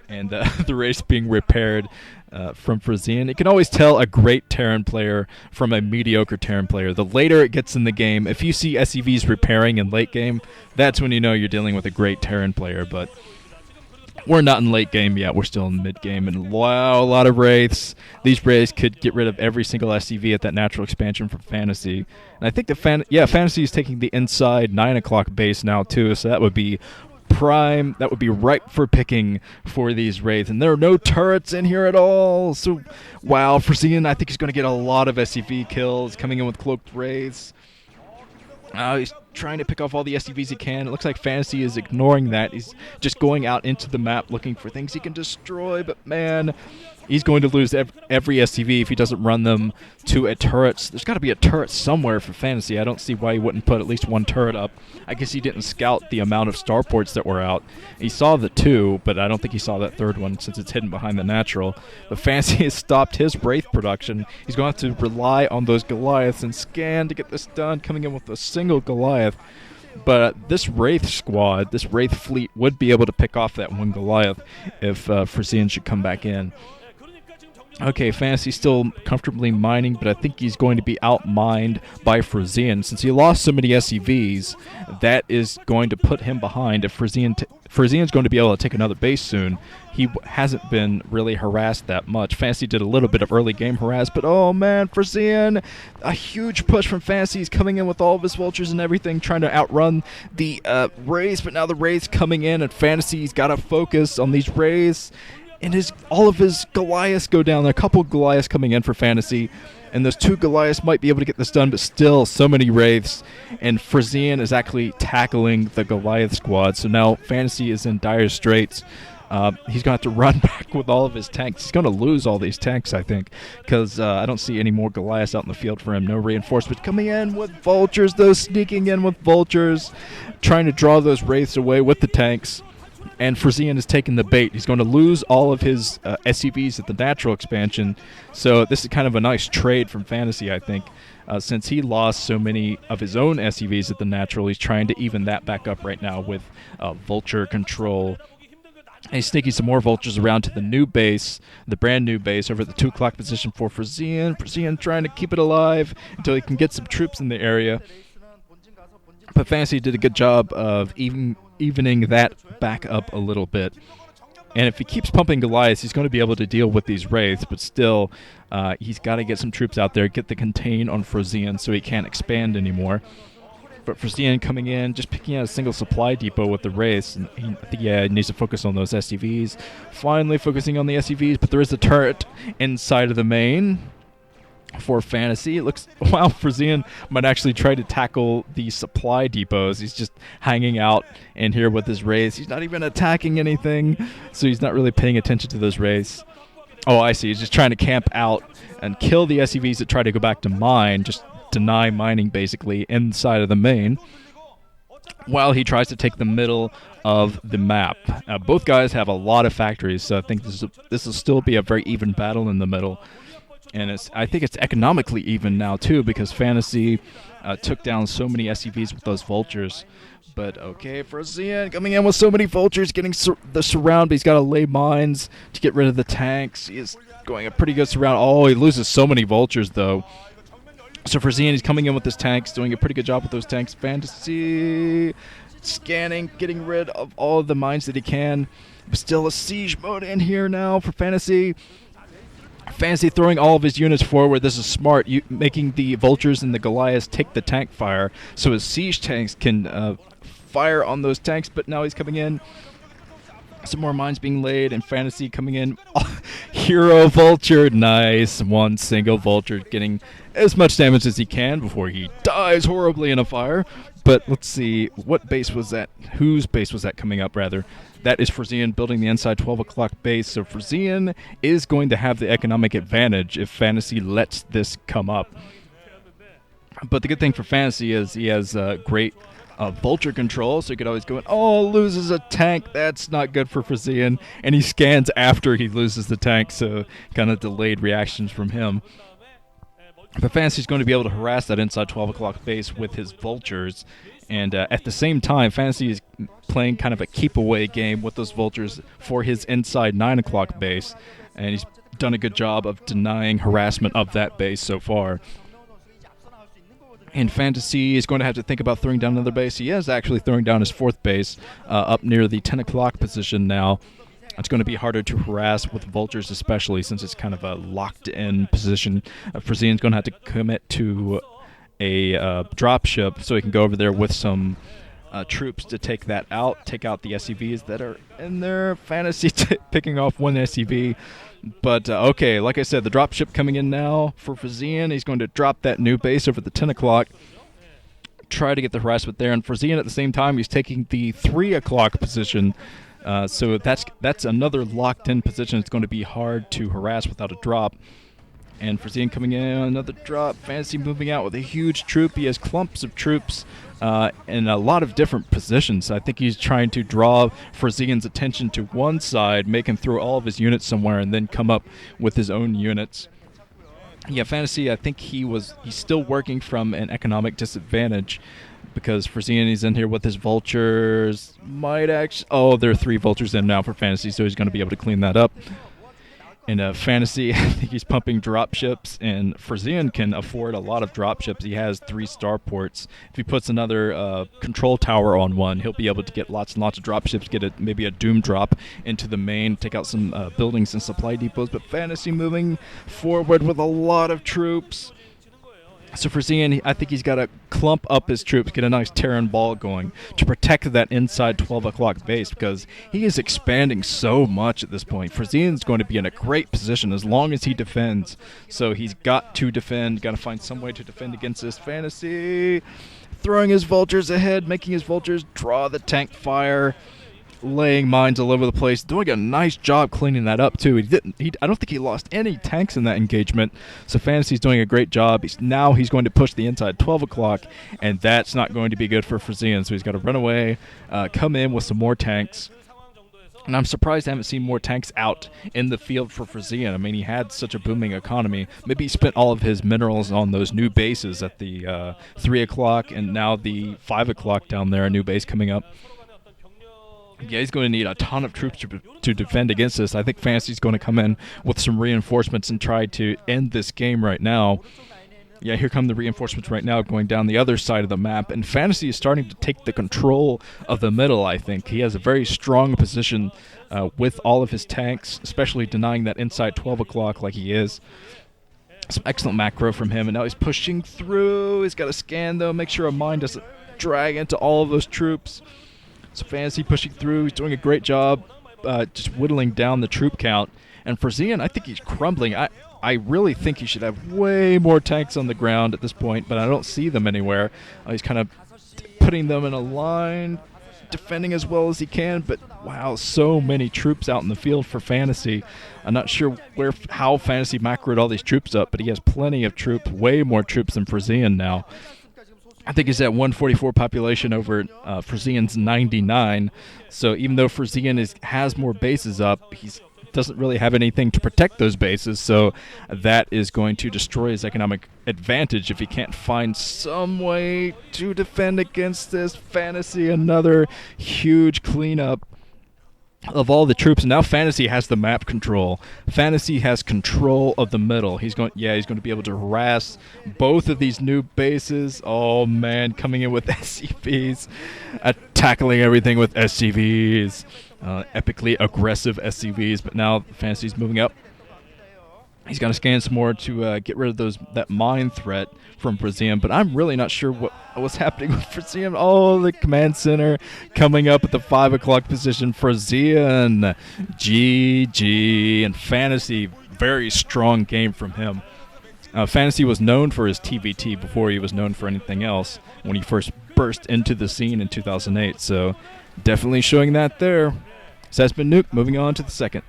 and the race being repaired from Frozean. You can always tell a great Terran player from a mediocre Terran player. The later it gets in the game, if you see SCVs repairing in late game, that's when you know you're dealing with a great Terran player, but we're not in late game yet. We're still in mid game, and wow, a lot of wraiths. These wraiths could get rid of every single SCV at that natural expansion for Fantasy. And I think Fantasy is taking the inside 9 o'clock base now too, so that would be prime. That would be ripe for picking for these wraiths, and there are no turrets in here at all. So, wow, Frozean, I think he's going to get a lot of SCV kills coming in with cloaked wraiths. He's trying to pick off all the SCVs he can. It looks like Fantasy is ignoring that. He's just going out into the map looking for things he can destroy, but man, he's going to lose every SCV if he doesn't run them to a turret. There's got to be a turret somewhere for Fantasy. I don't see why he wouldn't put at least one turret up. I guess he didn't scout the amount of starports that were out. He saw the 2, but I don't think he saw that third one since it's hidden behind the natural. But Fantasy has stopped his Wraith production. He's going to have to rely on those Goliaths and scan to get this done, coming in with a single Goliath. But this Wraith squad, this Wraith fleet, would be able to pick off that one Goliath if Frozean should come back in. Okay, Fantasy's still comfortably mining, but I think he's going to be out-mined by Frozean. Since he lost so many SCVs, that is going to put him behind. If Frozean's going to be able to take another base soon, he hasn't been really harassed that much. Fantasy did a little bit of early game harass, but oh man, Frozean, a huge push from Fantasy. He's coming in with all of his vultures and everything, trying to outrun the Wraiths, but now the Wraiths coming in, and Fantasy's got to focus on these Wraiths. And all of his Goliaths go down. There are a couple of Goliaths coming in for Fantasy, and those 2 Goliaths might be able to get this done, but still, so many Wraiths, and Frozean is actually tackling the Goliath squad, so now Fantasy is in dire straits. He's going to have to run back with all of his tanks. He's going to lose all these tanks, I think, because I don't see any more Goliaths out in the field for him. No reinforcements coming in with vultures, though, sneaking in with vultures, trying to draw those Wraiths away with the tanks. And Frozean is taking the bait. He's going to lose all of his SCVs at the natural expansion. So this is kind of a nice trade from Fantasy, I think. Since he lost so many of his own SCVs at the natural, he's trying to even that back up right now with vulture control. And he's sneaking some more vultures around to the new base, the brand new base, over at the 2 o'clock position for Frozean. Frozean trying to keep it alive until he can get some troops in the area. But Fantasy did a good job of evening that back up a little bit. And if he keeps pumping Goliaths, he's going to be able to deal with these Wraiths, but still, he's got to get some troops out there, get the contain on Frozean so he can't expand anymore. But Frozean coming in, just picking out a single supply depot with the Wraiths, and I think, he needs to focus on those SCVs. Finally focusing on the SCVs, but there is a turret inside of the main for Fantasy. It looks, wow, Frozean might actually try to tackle the supply depots. He's just hanging out in here with his Wraiths. He's not even attacking anything, so he's not really paying attention to those Wraiths. Oh, I see. He's just trying to camp out and kill the SCVs that try to go back to mine, just deny mining basically inside of the main, while he tries to take the middle of the map. Both guys have a lot of factories, so I think this will still be a very even battle in the middle. And I think it's economically even now, too, because Fantasy took down so many SCVs with those vultures. But, okay, Frozean coming in with so many vultures, getting the surround, but he's got to lay mines to get rid of the tanks. He is going a pretty good surround. Oh, he loses so many vultures, though. So Frozean, he's coming in with his tanks, doing a pretty good job with those tanks. Fantasy scanning, getting rid of all of the mines that he can. But still a siege mode in here now for Fantasy. Fantasy throwing all of his units forward. This is smart, making the vultures and the Goliaths take the tank fire so his siege tanks can fire on those tanks. But now he's coming in. Some more mines being laid, and Fantasy coming in. Hero vulture, nice. One single vulture getting as much damage as he can before he dies horribly in a fire. But let's see, what base was that? Whose base was that coming up, rather? That is Frozean building the inside 12 o'clock base. So Frozean is going to have the economic advantage if Fantasy lets this come up. But the good thing for Fantasy is he has great vulture control, so he could always go in, oh, loses a tank. That's not good for Frozean. And he scans after he loses the tank, so kind of delayed reactions from him. But Fantasy's going to be able to harass that inside 12 o'clock base with his vultures, And at the same time, Fantasy is playing kind of a keep-away game with those vultures for his inside 9 o'clock base, and he's done a good job of denying harassment of that base so far. And Fantasy is going to have to think about throwing down another base. He is actually throwing down his 4th base up near the 10 o'clock position now. It's going to be harder to harass with vultures, especially since it's kind of a locked-in position. Frozean's going to have to commit to a dropship so he can go over there with some troops to take that out, take out the SCVs that are in there. Fantasy picking off one SCV. But, okay, like I said, the dropship coming in now for Frozean. He's going to drop that new base over the 10 o'clock, try to get the harassment there. And Frozean, at the same time, he's taking the 3 o'clock position. So that's another locked-in position. It's going to be hard to harass without a drop. And Frozean coming in, another drop. Fantasy moving out with a huge troop. He has clumps of troops in a lot of different positions. I think he's trying to draw Frozean's attention to one side, make him throw all of his units somewhere, and then come up with his own units. Yeah, Fantasy, I think he's still working from an economic disadvantage, because Frozean is in here with his vultures. Might actually... Oh, there are 3 vultures in now for Fantasy, so he's going to be able to clean that up. In Fantasy, I think he's pumping dropships, and Frozean can afford a lot of dropships. He has 3 starports. If he puts another control tower on one, he'll be able to get lots and lots of dropships, get maybe a doom drop into the main, take out some buildings and supply depots. But Fantasy moving forward with a lot of troops. So Frozean, I think he's got to clump up his troops, get a nice Terran ball going to protect that inside 12 o'clock base, because he is expanding so much at this point. Frozean's going to be in a great position as long as he defends. So he's got to defend, got to find some way to defend against this. Fantasy throwing his vultures ahead, making his vultures draw the tank fire, laying mines all over the place, doing a nice job cleaning that up too. I don't think he lost any tanks in that engagement. So Fantasy's doing a great job. He's going to push the inside 12 o'clock, and that's not going to be good for Frozean. So he's got to run away, come in with some more tanks. And I'm surprised I haven't seen more tanks out in the field for Frozean. I mean, he had such a booming economy. Maybe he spent all of his minerals on those new bases at the 3 o'clock, and now the 5 o'clock down there, a new base coming up. Yeah, he's going to need a ton of troops to defend against this. I think Fantasy's going to come in with some reinforcements and try to end this game right now. Yeah, here come the reinforcements right now going down the other side of the map. And Fantasy is starting to take the control of the middle, I think. He has a very strong position with all of his tanks, especially denying that inside 12 o'clock like he is. Some excellent macro from him. And now he's pushing through. He's got to scan, though, make sure a mine doesn't drag into all of those troops. So Fantasy pushing through. He's doing a great job just whittling down the troop count. And Frozean, I think he's crumbling. I really think he should have way more tanks on the ground at this point, but I don't see them anywhere. He's kind of putting them in a line, defending as well as he can, but wow, so many troops out in the field for Fantasy. I'm not sure how Fantasy macroed all these troops up, but he has plenty of troops, way more troops than Frozean now. I think he's at 144 population over Frozean's 99. So even though Frozean has more bases up, he doesn't really have anything to protect those bases. So that is going to destroy his economic advantage if he can't find some way to defend against this. Fantasy, another huge cleanup of all the troops. And now Fantasy has the map control. Fantasy has control of the middle. He's going to be able to harass both of these new bases. Oh man, coming in with SCVs, tackling everything with SCVs, epically aggressive SCVs. But now Fantasy's moving up. He's going to scan some more to get rid of that mine threat from Frozean, but I'm really not sure what's happening with Frozean. Oh, the command center coming up at the 5 o'clock position. Frozean, GG, and Fantasy, very strong game from him. Fantasy was known for his TVT before he was known for anything else when he first burst into the scene in 2008, so definitely showing that there. So that's been Nuke, moving on to the second.